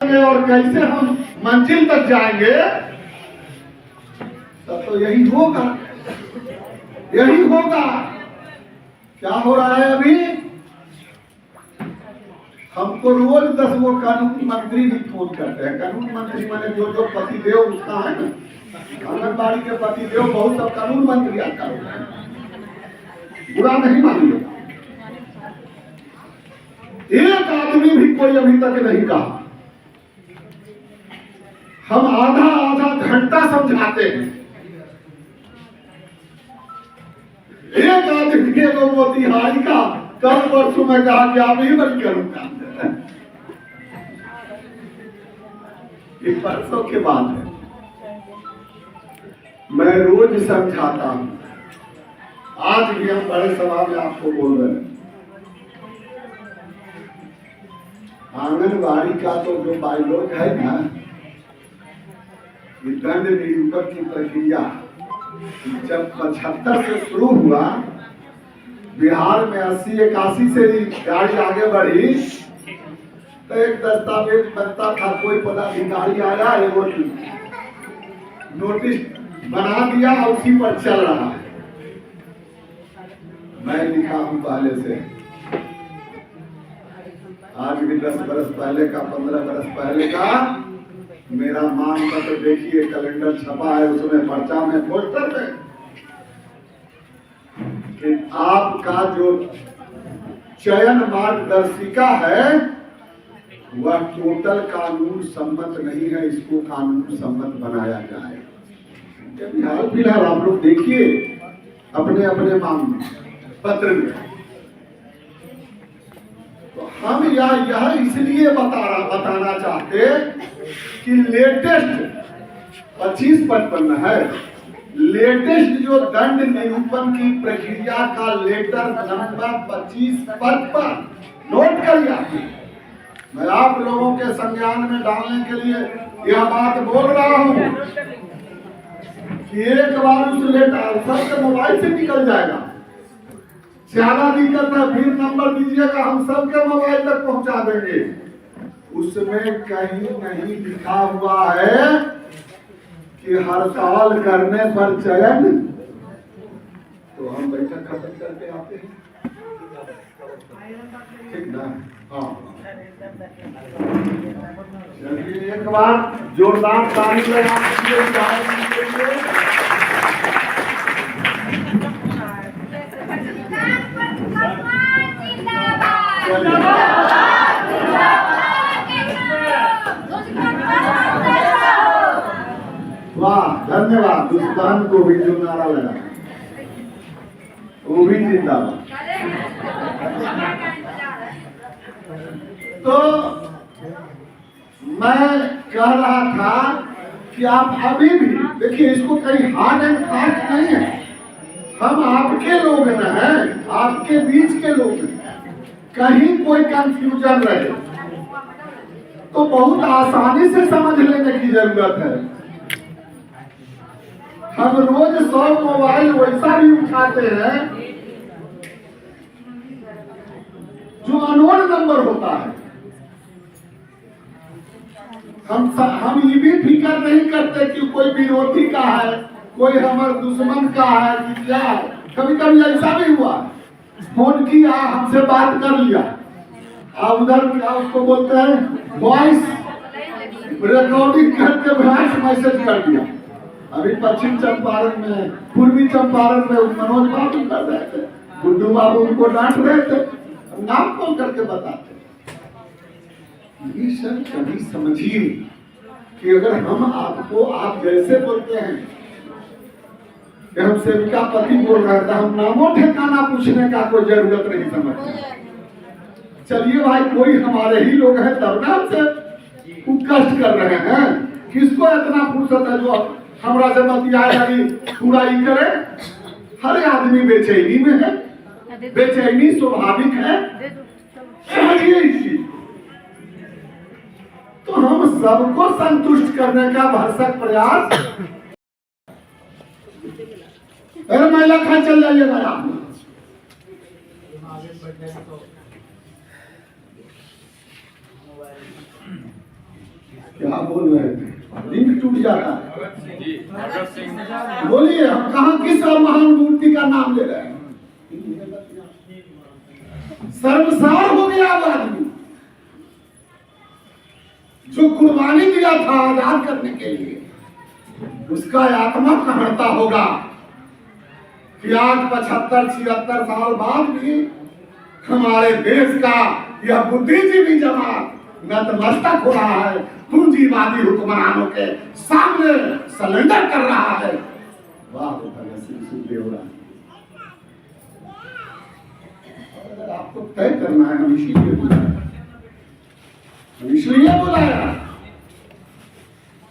और कैसे हम मंजिल तक जाएंगे, तब तो यही होगा, यही होगा। क्या हो रहा है अभी? हमको रोज 10 वो कानून मंत्री भी फोन करते हैं। कानून मंत्री माने जो जो पतिदेव उसका है ना, आंगनबाड़ी के पतिदेव बहुत सब कानून मंत्री आता है, बुरा नहीं मानिए। एक आदमी भी कोई अभी तक नहीं कहा। हम आधा आधा घंटा समझाते हैं। एक आदमी के तो मोतिहारी का कल परसों में कहा कि आप ही बंद करूंगा। ये परसों के बाद है। मैं रोज समझाता हूं। आज भी हम बड़े सभा में आपको बोल रहे हैं, आंगनबाड़ी का तो जो बाइलॉग है ना, ये दंड निरूपण की प्रक्रिया जब 75 से शुरू हुआ, बिहार में 80-81 से गाड़ी आगे बढ़ी, तो एक दस्तावेज बनता था। कोई पदाधिकारी आया, वो नोटिस बना दिया, उसी पर चल रहा है। मैं लिखा हूं पहले से, आज भी 10 बरस पहले का, 15 बरस पहले का मेरा मांग पत्र देखिए, कैलेंडर छपा है, उसमें पर्चा में, पोस्टर में कि आपका जो चयन मार्गदर्शिका है वह टोटल कानून सम्मत नहीं है, इसको कानून सम्मत बनाया जाए। हाल फिलहाल आप लोग देखिए अपने अपने मांग पत्र में। तो हम यह इसलिए बताना चाहते कि लेटेस्ट 25-55 है, लेटेस्ट जो दंड निरूपण की प्रक्रिया का लेटर नंबर 25-55 नोट करिए। मैं आप लोगों के संज्ञान में डालने के लिए यह बात बोल रहा हूं कि एक बार उस लेटर सबके मोबाइल से निकल जाएगा। ज्यादा दिक्कत है फिर नंबर दीजिएगा, हम सबके मोबाइल तक पहुंचा देंगे। उसमें कहीं नहीं लिखा हुआ है कि हड़ताल करने पर चयन। तो हम बैठक खत्म करके आते हैं, ठीक ना? हाँ, चलिए एक बार जोरदार ताली लगा दीजिए। वाह, धन्यवाद। उस बहन को भी जो नारा लगा, वो भी जिंदाबाद। तो मैं कह रहा था कि आप अभी भी देखिए, इसको कहीं हार्ड एंड फास्ट नहीं है। हम आपके लोग न हैं, आपके बीच के लोग हैं। कहीं कोई कंफ्यूजन रहे तो बहुत आसानी से समझ लेने की जरूरत है। हम रोज 100 मोबाइल वैसा भी उठाते हैं जो अननोन नंबर होता है। हम ये भी फिक्र नहीं करते कि कोई विरोधी का है, कोई हमारे दुश्मन का है कि क्या है। कभी कभी ऐसा भी हुआ, फोन किया, हमसे बात कर लिया, और उधर क्या उसको बोलते हैं, वॉइस रिकॉर्डिंग करके वॉइस मैसेज कर दिया। अभी पश्चिम चंपारण में, पूर्वी चंपारण में मनोज बाबू कर रहे थे, गुड्डू बाबू उनको डांट रहे थे, नाम कौन करके बताते। ये सब कभी समझिए कि अगर हम आपको, आप जैसे बोलते हैं कि हम सेविका पति बोल रहे थे, हम नामों ठिकाना पूछने का कोई जरूरत नहीं समझते। चलिए भाई, कोई हमारे ही लोग हैं तब ना हमसे कष्ट कर रहे हैं। किसको इतना फुर्सत है जो हमरा से बतियाए लगी पूरा ही करे? हर आदमी बेचैनी में है, बेचैनी स्वाभाविक है, समझिए इस चीज। तो हम सबको संतुष्ट करने का भरसक प्रयास। अरे महिला खान चल जाइए भाई, आप क्या बोल रहे थे? लिंक टूट जाता है जी। भगत सिंह बोलिए, हम कहाँ किस महान मूर्ति का नाम ले रहे हैं? सर्वसार हो गया वो आदमी जो कुर्बानी दिया था आजाद करने के लिए, उसका आत्मा कहता होगा कि आज 75-76 साल बाद भी हमारे देश का यह बुद्धिजीवी जमात नतमस्तक हो रहा है, पूंजीवादी हुक्मरानों के सामने सरेंडर कर रहा है। वाह भगत सिंह सुखदेव। अगर आपको तय करना है, हम इसलिए बुलाया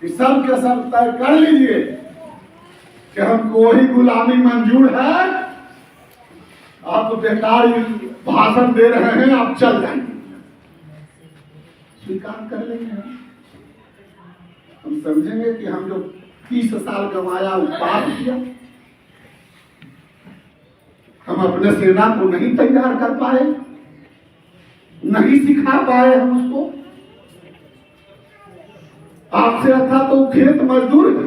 कि सब के सब तय कर लीजिए कि हमको वही गुलामी मंजूर है। आप बेकार भाषण दे रहे हैं, आप चल जाएंगे, स्वीकार कर लेंगे। हम समझेंगे कि हम जो 30 साल गंवाया वो पाप किया, हम अपने सेना को नहीं तैयार कर पाए, नहीं सिखा पाए हम उसको। आपसे अच्छा तो खेत मजदूर है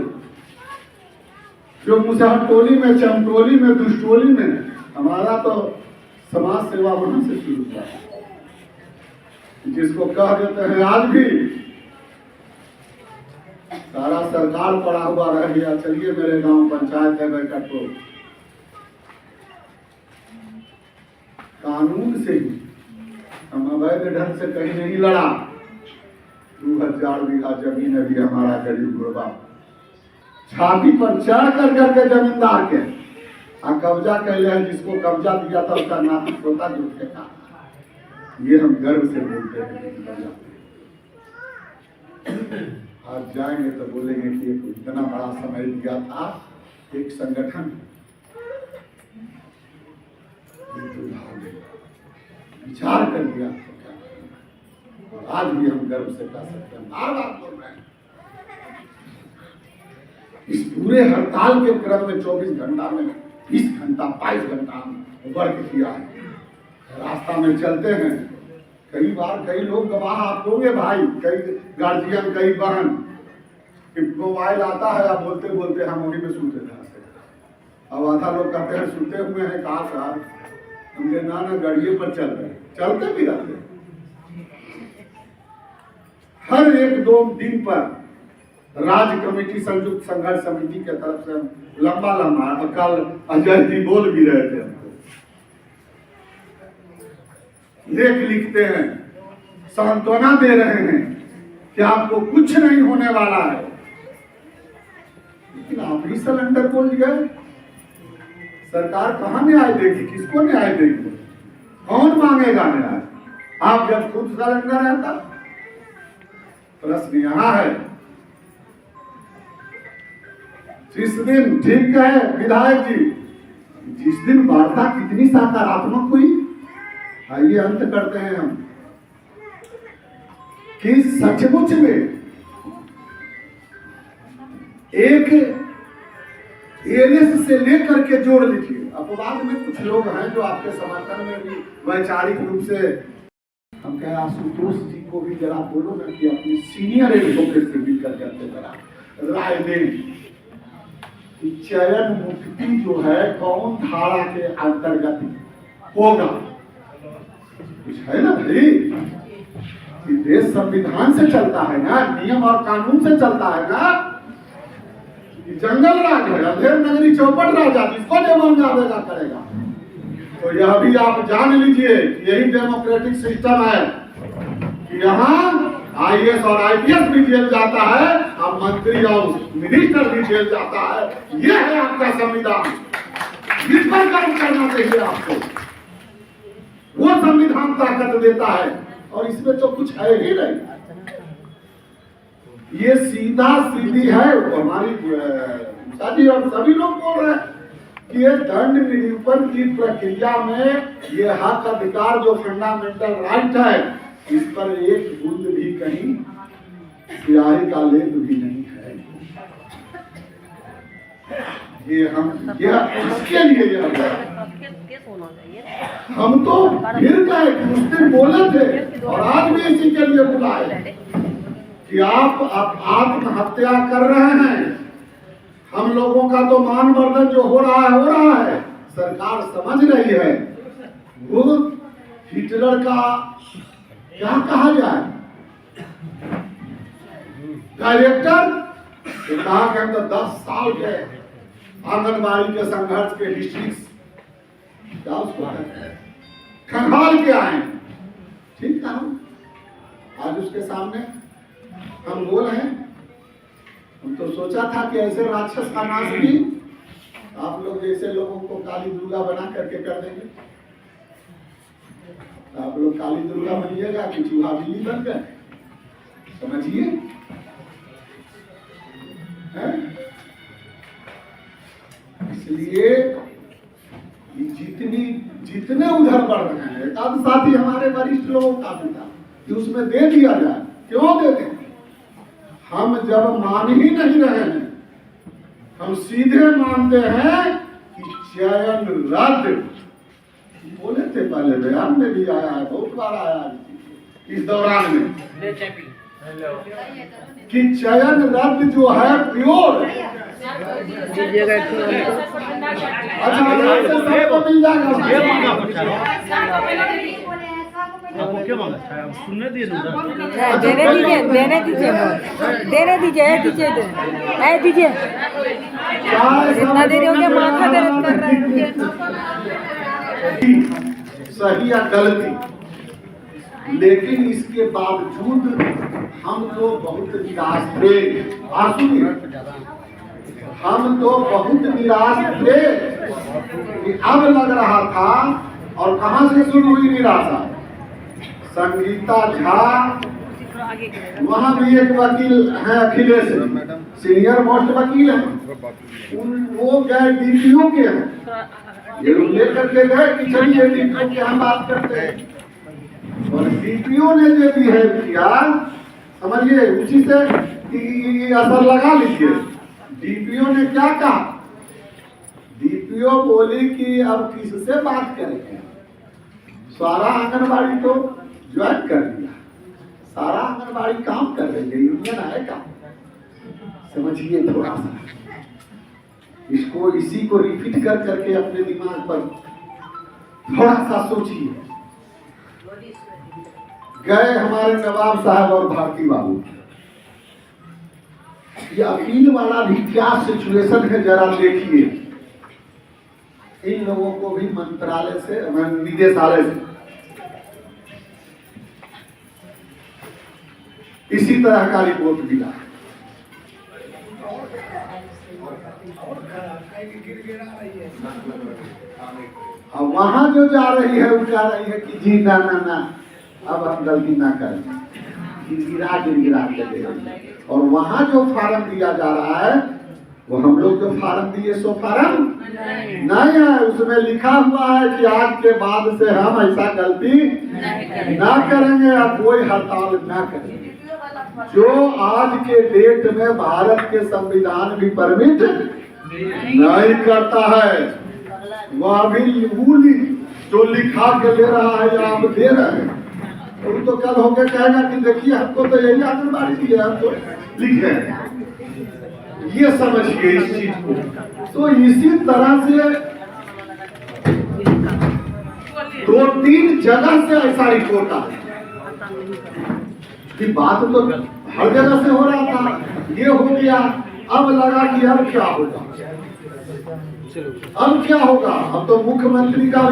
जो मुसहर टोली में, चमटोली में, दुष्टोली में। हमारा तो समाज सेवा वहां से शुरू हुआ, जिसको कह देते हैं आज भी सारा सरकार पड़ा हुआ रह गया। चलिए मेरे गांव पंचायत है बैठक को, कानून से ही हम अवैध ढंग से कहीं नहीं लड़ा। 2000 बीघा जमीन अभी हमारा गरीब गुरबा छाती पर चढ़ कर करके जमींदार के कब्जा कैले हैं। जिसको कब्जा दिया था उसका नाती पोता जुट के कहा। ये हम गर्व से बोलते हैं। आज जाएंगे तो बोलेंगे कि इतना बड़ा समय दिया था एक संगठन, विचार कर दिया तो क्या। और आज भी हम गर्व से कह सकते हैं, बार बार बोल रहे हैं। इस पूरे हड़ताल के क्रम में 24 घंटा में 20 घंटा 22 घंटा वर्क किया है। रास्ता में चलते हैं, कई बार कई लोग गवाह आप होंगे भाई, कई गार्जियन, कई बहन, मोबाइल आता है, आप बोलते बोलते हम वहीं में सूते जाते हैं। अब आधा लोग कहते हैं सूते हुए हैं, कहा साहब हमने ना गाड़ियों पर चल रहे, चलते भी रहते हैं। हर 1-2 दिन पर राज्य कमेटी संयुक्त संघर्ष समिति के तरफ से लंबा कल अजय जी बोल भी रहे थे, हमको लेख लिखते हैं, सांत्वना दे रहे हैं कि आपको कुछ नहीं होने वाला है। लेकिन आप ही सिलेंडर बोल गए। सरकार कहाँ न्याय देगी, किसको न्याय देगी, कौन मांगेगा न्याय? आप जब खुद सिलेंडर है तब। प्रश्न यहाँ है, जिस दिन, ठीक है विधायक जी, जिस दिन वार्ता कितनी सकारात्मक हुई, आइए अंत करते हैं हम, कि सचमुच में एक एनएस से लेकर के जोड़ लीजिए। अपवाद में कुछ लोग हैं जो आपके समर्थन में भी वैचारिक रूप से, हम कहें आशुतोष जी को भी जरा बोलो ना कि अपने सीनियर एडवोकेट से भी कर जाते जरा राय दें। चयन मुक्ति जो है कौन धारा के अंतर्गत होगा, कुछ है ना भाई। देश संविधान से चलता है ना, नियम और कानून से चलता है ना। जंगल राज है, अंधेर नगरी चौपट राजा, जिसको जो मन आवेगा करेगा। तो यह भी आप जान लीजिए, यही डेमोक्रेटिक सिस्टम है कि यहाँ IAS और IPS भी जेल जाता है, अब मंत्री और मिनिस्टर भी जेल जाता है। यह है आपका संविधान, जिस पर काम करना चाहिए आपको। वो संविधान ताकत देता है, और इसमें तो कुछ है ही नहीं। ये सीधा सीधी है। हमारी शादी और सभी लोग बोल रहे हैं कि ये दंड निरूपण की प्रक्रिया में ये हक अधिकार जो फंडामेंटल राइट है, इस पर एक बूंद भी कहीं स्याही का लेप भी नहीं है। ये हम इसके लिए हम तो फिर गए, उस दिन बोले थे और आज भी इसी के लिए बुलाए कि आप आत्महत्या कर रहे हैं। हम लोगों का तो मानवर्धन जो हो रहा है, सरकार समझ रही है। वो हिटलर का क्या कहा जाए, डायरेक्टर कहा कि हम तो 10 साल के आंगनबाड़ी के संघर्ष के डिस्ट्रिक्ट क्या उसको खंगाल के आए। ठीक है, आज उसके सामने हम बोल हैं। हम तो सोचा था कि ऐसे राक्षस का नाश भी आप लोग जैसे लोगों को काली दुर्गा बना करके कर देंगे। आप लोग काली दुर्गा बनिएगा कि चूहा बिल्ली बन गए, समझिए। इसलिए जितने उधर बढ़ रहे हैं, अब साथी हमारे वरिष्ठ लोगों का भी था कि उसमें दे दिया जाए। क्यों दे दें? हम जब मान ही नहीं रहे हैं, हम सीधे मानते हैं कि चयन रद्द। बोले थे पहले, बयान में भी आया है, बहुत बार आया है इस दौरान में कि चयन रद्द जो है प्योर। अच्छा, सबको मिल जाएगा। सुनने दीजिए, देने दीजिए। इतना देर हो गया, माथा दर्द कर रहा है। सही या गलती, लेकिन इसके बावजूद हम तो बहुत निराश थे। सुनिए, हम तो बहुत निराश थे कि अब लग रहा था। और कहां से शुरू हुई निराशा? संगीता झा, वहां भी एक वकील है अखिलेश, सीनियर मोस्ट वकील है। वो गए डीपीओ के हैं, ये लोग लेकर के गए कि चलिए डीपीओ की हम बात करते हैं। और डीपीओ ने जो बिहेव किया, समझिए, उसी से असर लगा लीजिए। डीपीओ ने क्या कहा? डीपीओ बोली कि अब किससे बात करेंगे, सारा आंगनबाड़ी तो ज्वाइन कर दिया, सारा आंगनबाड़ी काम कर रही है, यूनियन आएगा। समझिए, थोड़ा सा इसको, इसी को रिपीट कर करके अपने दिमाग पर थोड़ा सा सोचिए। गए हमारे नवाब साहब और भारती बाबू, ये अपील वाला भी क्या सिचुएशन है जरा देखिए। इन लोगों को भी मंत्रालय से, निदेशालय से इसी तरह का रिपोर्ट मिला। अब वहां जो जा रही है वो जा रही है कि जी ना, अब हम गलती ना करें, गिरा के दे। और वहां जो फार्म दिया जा रहा है, वो हम लोग जो फार्म दिए सो फार्म नहीं है। उसमें लिखा हुआ है कि आज के बाद से हम ऐसा गलती ना करेंगे या कोई हड़ताल ना करेंगे। जो आज के डेट में भारत के संविधान भी परमिट नहीं करता है, वह भी जो लिखा के ले रहा है या आप दे रहे हैं, तो कल होकर कहेगा कि देखिए हमको तो यही आंगनबाड़ी दी है, हम तो लिखे हैं। ये समझिए इस चीज को। तो इसी तरह से 2-3 जगह से ऐसा रिपोर्ट आया कि बात तो हर जगह से हो रहा था, ये हो गया। अब लगा कि अब क्या होगा, अब तो मुख्यमंत्री का भी